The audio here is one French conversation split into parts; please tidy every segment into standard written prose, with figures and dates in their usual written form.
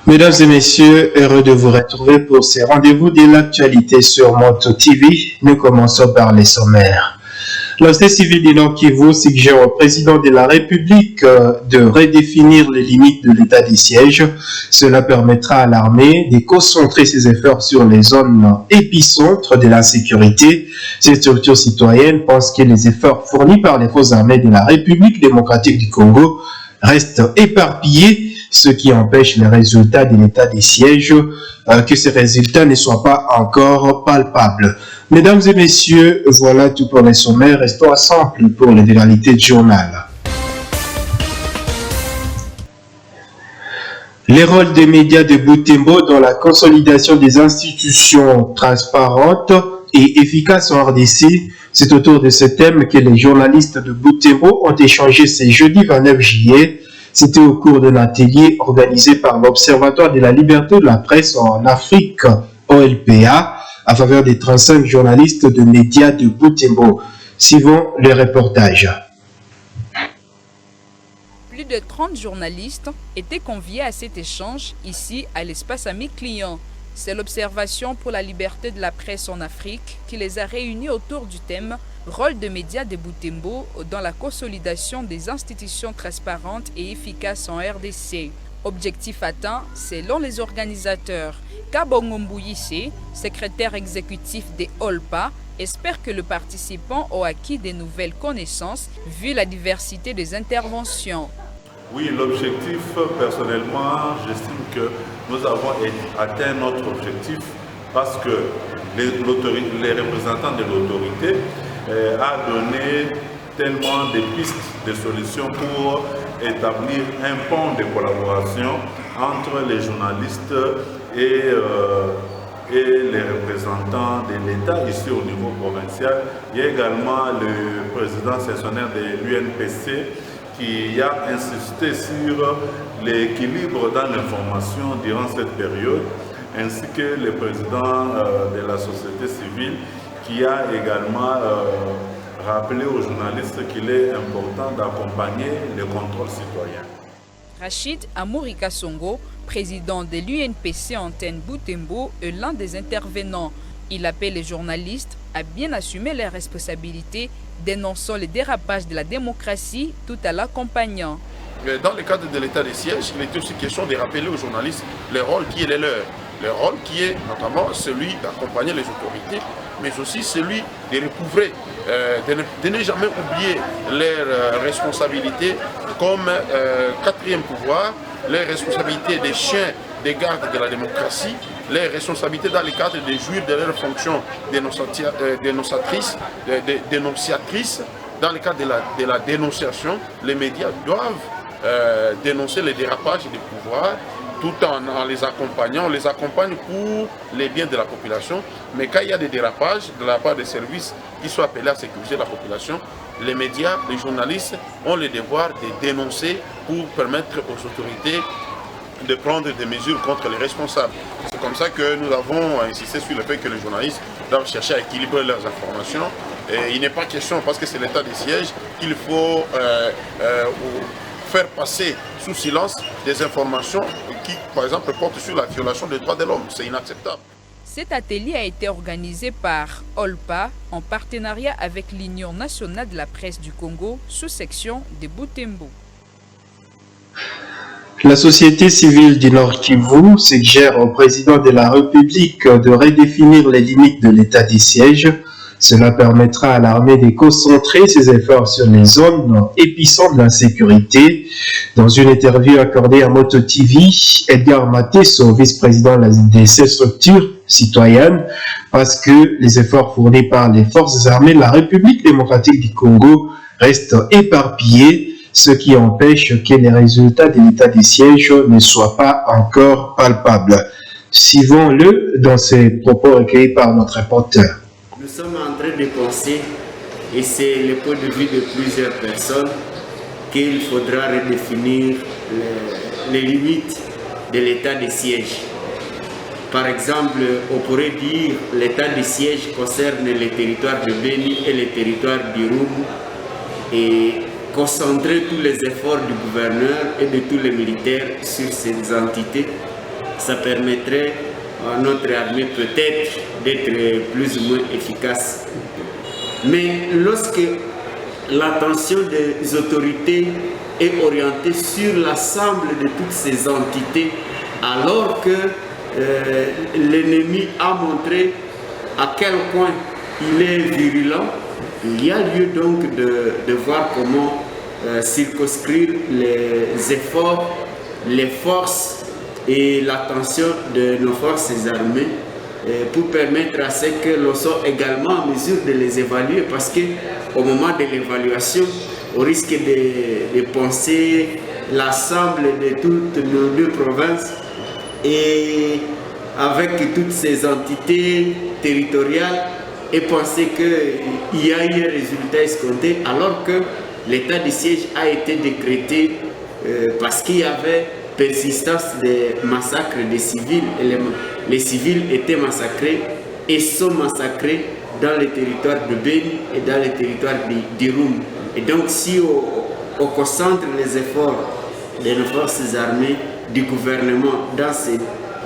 Mesdames et messieurs, heureux de vous retrouver pour ces rendez-vous de l'actualité sur Moto TV. Nous commençons par les sommaires. La société civile du Nord Kivu suggère au président de la République de redéfinir les limites de l'état de siège. Cela permettra à l'armée de concentrer ses efforts sur les zones épicentres de l'insécurité. Cette structure citoyenne pense que les efforts fournis par les forces armées de la République démocratique du Congo restent éparpillés, ce qui empêche les résultats de l'état des sièges, que ces résultats ne soient pas encore palpables. Mesdames et messieurs, voilà tout pour les sommaires. Restons ensemble pour les réalités du journal. Les rôles des médias de Butembo dans la consolidation des institutions transparentes et efficaces en RDC, c'est autour de ce thème que les journalistes de Butembo ont échangé ce jeudi 29 juillet. C'était au cours d'un atelier organisé par l'Observatoire de la liberté de la presse en Afrique, OLPA, à faveur des 35 journalistes de médias de Butembo. Suivons le reportage. Plus de 30 journalistes étaient conviés à cet échange ici à l'espace Ami Client. C'est l'Observation pour la liberté de la presse en Afrique qui les a réunis autour du thème « Rôle des médias de Butembo dans la consolidation des institutions transparentes et efficaces en RDC ». Objectif atteint selon les organisateurs. Kabongo Mbouyisse, secrétaire exécutif des OLPA, espère que les participants ont acquis de nouvelles connaissances vu la diversité des interventions. Oui, l'objectif, personnellement, j'estime que nous avons atteint notre objectif parce que les représentants de l'autorité ont donné tellement de pistes de solutions pour établir un pont de collaboration entre les journalistes et les représentants de l'État ici au niveau provincial. Il y a également le président sessionnaire de l'UNPC qui a insisté sur l'équilibre dans l'information durant cette période, ainsi que le président de la société civile qui a également rappeler aux journalistes qu'il est important d'accompagner le contrôle citoyen. Rachid Amourika Songo, président de l'UNPC Antenne Butembo, est l'un des intervenants. Il appelle les journalistes à bien assumer leurs responsabilités, dénonçant les dérapages de la démocratie tout en l'accompagnant. Dans le cadre de l'état des sièges, il est aussi question de rappeler aux journalistes le rôle qui est le leur. Le rôle qui est notamment celui d'accompagner les autorités, mais aussi celui de recouvrer, de ne jamais oublier leurs responsabilités comme quatrième pouvoir, les responsabilités des chiens des gardes de la démocratie, les responsabilités dans le cadre de jouir de leurs fonctions dénonciatrices. Dans le cadre de la dénonciation, les médias doivent dénoncer les dérapages du pouvoir, tout en les accompagnant. On les accompagne pour les biens de la population. Mais quand il y a des dérapages de la part des services qui sont appelés à sécuriser la population, les médias, les journalistes ont le devoir de dénoncer pour permettre aux autorités de prendre des mesures contre les responsables. C'est comme ça que nous avons insisté sur le fait que les journalistes doivent chercher à équilibrer leurs informations. Et il n'est pas question, parce que c'est l'état des sièges, qu'il faut faire passer sous silence des informations qui, par exemple, portent sur la violation des droits de l'homme. C'est inacceptable. Cet atelier a été organisé par OLPA en partenariat avec l'Union nationale de la presse du Congo, sous-section de Butembo. La société civile du Nord Kivu suggère au président de la République de redéfinir les limites de l'état des sièges. Cela permettra à l'armée de concentrer ses efforts sur les zones épicentres de l'insécurité. Dans une interview accordée à Moto TV, Edgar Mateso, vice-président de ces structures citoyennes, parce que les efforts fournis par les forces armées de la République démocratique du Congo restent éparpillés, ce qui empêche que les résultats de l'état des sièges ne soient pas encore palpables. Suivons-le dans ces propos recueillis par notre reporter. Nous sommes en train de penser, et c'est le point de vue de plusieurs personnes, qu'il faudra redéfinir les limites de l'état de siège. Par exemple, on pourrait dire que l'état de siège concerne les territoires de Beni et les territoires d'Irugu et concentrer tous les efforts du gouverneur et de tous les militaires sur ces entités ça permettrait à notre armée peut-être d'être plus ou moins efficace. Mais lorsque l'attention des autorités est orientée sur l'ensemble de toutes ces entités, alors que l'ennemi a montré à quel point il est virulent, il y a lieu donc de voir comment circonscrire les efforts, les forces et l'attention de nos forces armées pour permettre à ce que l'on soit également en mesure de les évaluer, parce qu'au moment de l'évaluation, on risque de penser l'ensemble de toutes nos deux provinces et avec toutes ces entités territoriales et penser qu'il y a eu un résultat escompté alors que l'état de siège a été décrété parce qu'il y avait persistance des massacres des civils. Et les civils étaient massacrés et sont massacrés dans les territoires de Beni et dans les territoires d'Irum. Et donc si on concentre les efforts de nos forces armées, du gouvernement dans ces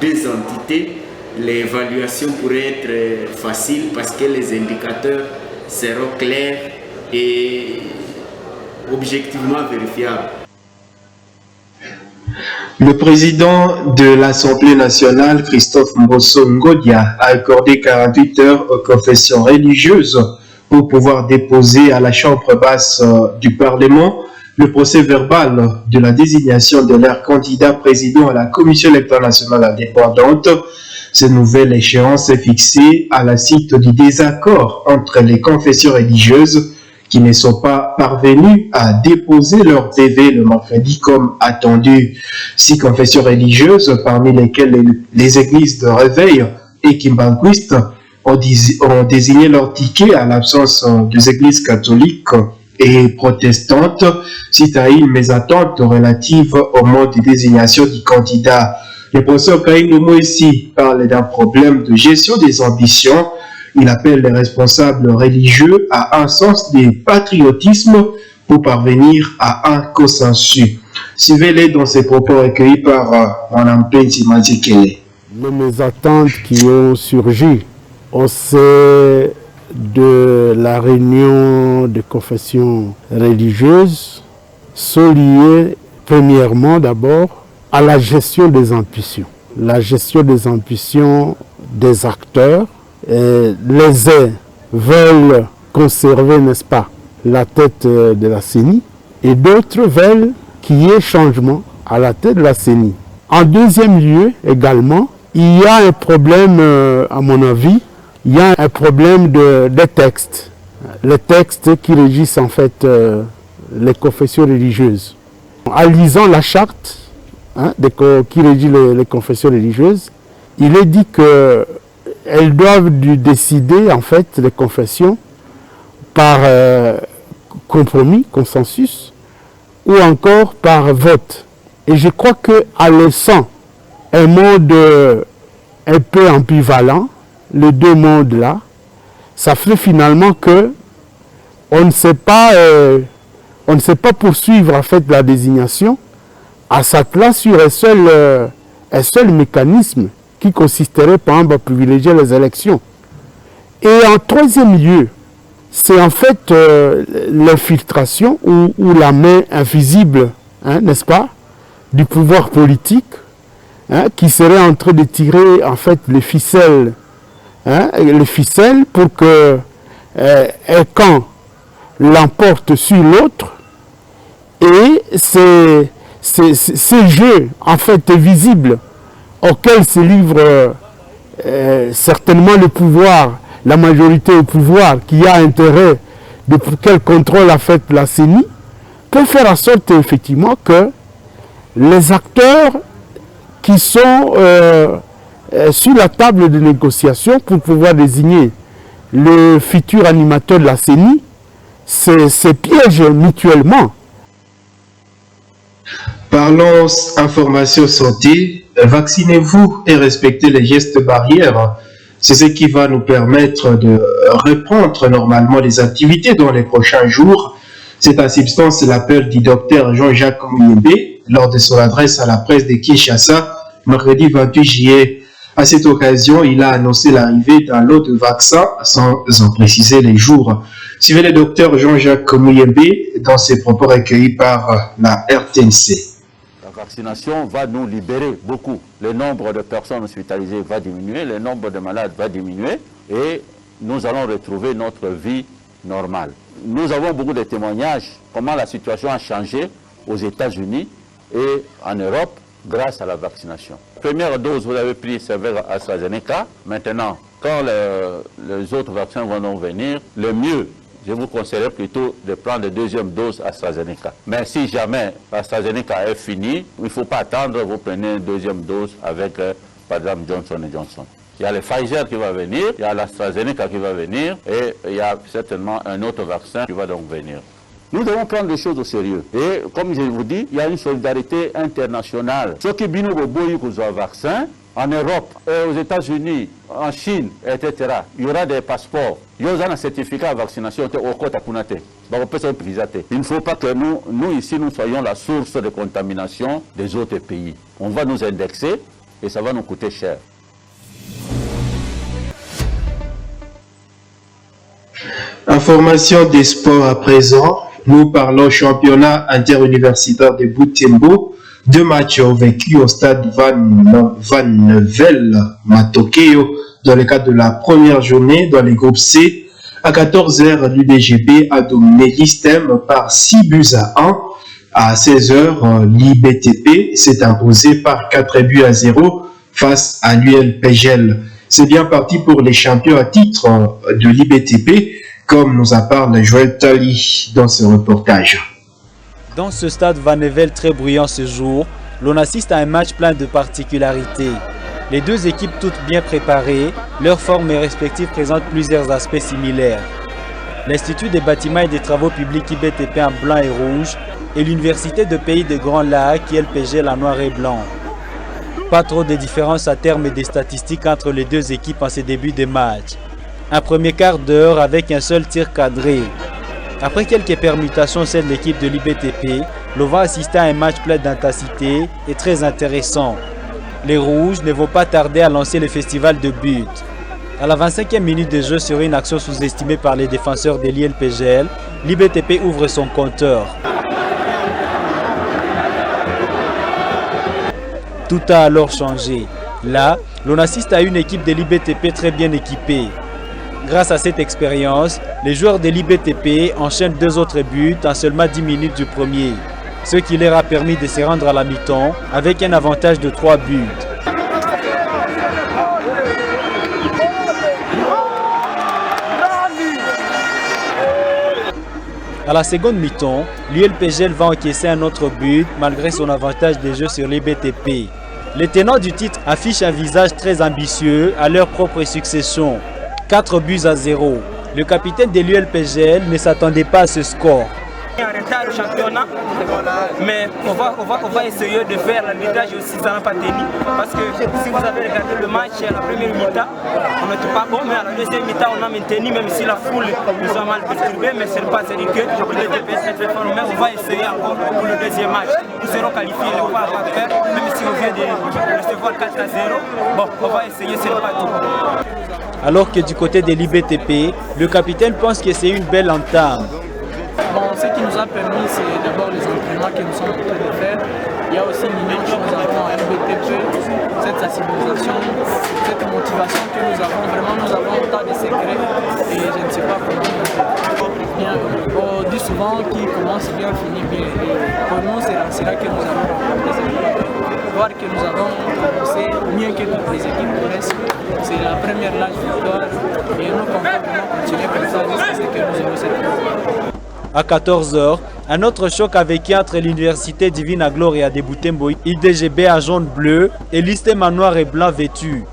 deux entités, l'évaluation pourrait être facile parce que les indicateurs seront clairs et objectivement vérifiables. Le président de l'Assemblée nationale, Christophe Mbosso Ngodia, a accordé 48 heures aux confessions religieuses pour pouvoir déposer à la chambre basse du Parlement le procès verbal de la désignation de leur candidat président à la Commission électorale nationale indépendante. Cette nouvelle échéance est fixée à la suite du désaccord entre les confessions religieuses qui ne sont pas parvenus à déposer leur PV le mercredi comme attendu. 6 confessions religieuses, parmi lesquelles les églises de Réveil et Kimbanguiste, ont désigné leur ticket à l'absence des églises catholiques et protestantes, suite à une mésattente relative au mode de désignation du candidat. Le professeur Kaïnou Moïsi parle d'un problème de gestion des ambitions. Il appelle les responsables religieux à un sens de patriotisme pour parvenir à un consensus. Suivez-les dans ces propos recueillis par Mme Penzi Mazikele. Les mésattentes qui ont surgi, on sait de la réunion de confessions religieuses, sont liées premièrement d'abord à la gestion des ambitions. La gestion des ambitions des acteurs. Les uns veulent conserver, n'est-ce pas, la tête de la CENI et d'autres veulent qu'il y ait changement à la tête de la CENI. En deuxième lieu, également, il y a un problème, à mon avis, il y a un problème de textes. Les textes qui régissent en fait les confessions religieuses. En lisant la charte qui régit les confessions religieuses, il est dit que elles doivent décider, en fait, les confessions par compromis, consensus, ou encore par vote. Et je crois qu'à laissant un monde un peu ambivalent, les deux mondes-là, ça fait finalement que on ne sait pas poursuivre, en fait, la désignation à s'atteler sur un seul mécanisme qui consisterait par exemple à privilégier les élections. Et en troisième lieu, c'est en fait l'infiltration ou la main invisible, n'est-ce pas, du pouvoir politique qui serait en train de tirer en fait les ficelles pour que un camp l'emporte sur l'autre. Et ces jeux en fait visibles auquel se livre certainement le pouvoir, la majorité au pouvoir, qui a intérêt de quel contrôle a fait la CENI, peut faire en sorte effectivement que les acteurs qui sont sur la table de négociation pour pouvoir désigner le futur animateur de la CENI se piègent mutuellement. Parlons information santé. Vaccinez-vous et respectez les gestes barrières. C'est ce qui va nous permettre de reprendre normalement les activités dans les prochains jours. C'est en substance l'appel du docteur Jean-Jacques Mouimbe lors de son adresse à la presse de Kinshasa mercredi 28 juillet. À cette occasion, il a annoncé l'arrivée d'un lot de vaccins sans en préciser les jours. Suivez le docteur Jean-Jacques Mouyembe dans ses propos recueillis par la RTNC. La vaccination va nous libérer beaucoup. Le nombre de personnes hospitalisées va diminuer, le nombre de malades va diminuer et nous allons retrouver notre vie normale. Nous avons beaucoup de témoignages comment la situation a changé aux États-Unis et en Europe grâce à la vaccination. Première dose, vous avez pris, c'est avec AstraZeneca. Maintenant, quand les autres vaccins vont venir, le mieux, je vous conseillerais plutôt de prendre la deuxième dose AstraZeneca. Mais si jamais AstraZeneca est fini, il ne faut pas attendre, vous prenez une deuxième dose avec, par exemple, Johnson & Johnson. Il y a le Pfizer qui va venir, il y a l'AstraZeneca qui va venir et il y a certainement un autre vaccin qui va donc venir. Nous devons prendre les choses au sérieux. Et comme je vous dis, il y a une solidarité internationale. Ceux qui binent au vaccin, en Europe, aux États-Unis, en Chine, etc., il y aura des passeports. Il y aura un certificat de vaccination au côté Kunate. Il ne faut pas que nous ici, nous soyons la source de contamination des autres pays. On va nous indexer et ça va nous coûter cher. Information des sports à présent. Nous parlons championnat interuniversitaire de Butembo. 2 matchs ont vécu au stade Van Nevel Matokeo dans le cadre de la première journée dans les groupes C. À 14h, l'UDGB a dominé l'ISTEM par 6 buts à 1. À 16h, l'IBTP s'est imposé par 4 buts à 0 face à l'ULPGL. C'est bien parti pour les champions à titre de l'IBTP, comme nous en parle Joël Tali dans ce reportage. Dans ce stade Van Nevel très bruyant ce jour, l'on assiste à un match plein de particularités. Les deux équipes toutes bien préparées, leurs formes respectives présentent plusieurs aspects similaires. L'Institut des bâtiments et des travaux publics IBTP en blanc et rouge et l'Université de Pays des Grands Lacs ILPGL en noir et blanc. Pas trop de différence à terme des statistiques entre les deux équipes en ces débuts de match. Un premier quart d'heure avec un seul tir cadré. Après quelques permutations au sein de l'équipe de l'IBTP, l'on va assister à un match plein d'intensité et très intéressant. Les Rouges ne vont pas tarder à lancer le festival de buts. À la 25e minute de jeu sur une action sous-estimée par les défenseurs de l'ILPGL, l'IBTP ouvre son compteur. Tout a alors changé. Là, l'on assiste à une équipe de l'IBTP très bien équipée. Grâce à cette expérience, les joueurs de l'IBTP enchaînent 2 autres buts en seulement 10 minutes du premier, ce qui leur a permis de se rendre à la mi-temps avec un avantage de 3 buts. À la seconde mi-temps, l'ULPGL va encaisser un autre but malgré son avantage de jeu sur l'IBTP. Les tenants du titre affichent un visage très ambitieux à leur propre succession. 4 buts à 0. Le capitaine de l'ULPGL ne s'attendait pas à ce score. En retard au championnat, mais on va essayer de faire l'arbitrage aussi, ça n'a pas tenu. Parce que si vous avez regardé le match à la première mi-temps, on n'était pas bon, mais à la deuxième mi-temps, on a maintenu, même si la foule nous a mal perturbé, mais ce n'est pas dire que le DPS est très fort, mais on va essayer encore pour le deuxième match. Nous serons qualifiés, on va faire, même si on vient de recevoir 4 à 0. Bon, on va essayer, ce n'est pas tout. Alors que du côté de l'IBTP, le capitaine pense que c'est une belle entame. Bon, ce qui nous a permis, c'est d'abord les entraînements que nous sommes en train de faire. Il y a aussi l'union que nous avons à LBTP, cette sensibilisation, cette motivation que nous avons. Vraiment, nous avons autant de secrets et je ne sais pas comment bien. On dit souvent qui commence bien, finit bien. Et pour nous, c'est là que nous allons remporter cette victoire. Voir que nous avons commencé mieux que toutes les équipes presque. C'est la première large victoire et nous comptons vraiment continuer comme ça jusqu'à ce que nous aurons cette victoire. À 14h, un autre choc a vécu entre l'Université Divina Gloria de Butembo, IDGB à jaune-bleu et l'ISTEM en noir et blanc vêtu.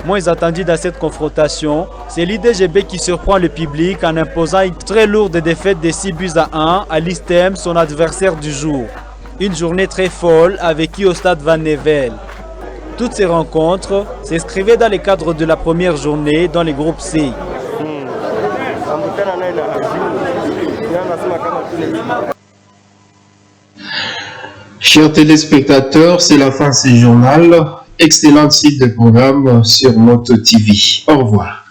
Moins attendu dans cette confrontation, c'est l'IDGB qui surprend le public en imposant une très lourde défaite de 6 buts à 1 à l'ISTEM, son adversaire du jour. Une journée très folle a vécu au stade Van Nevel. Toutes ces rencontres s'inscrivaient dans le cadre de la première journée dans les groupes C. Chers téléspectateurs, c'est la fin de ce journal. Excellent site de programme sur Moto TV. Au revoir.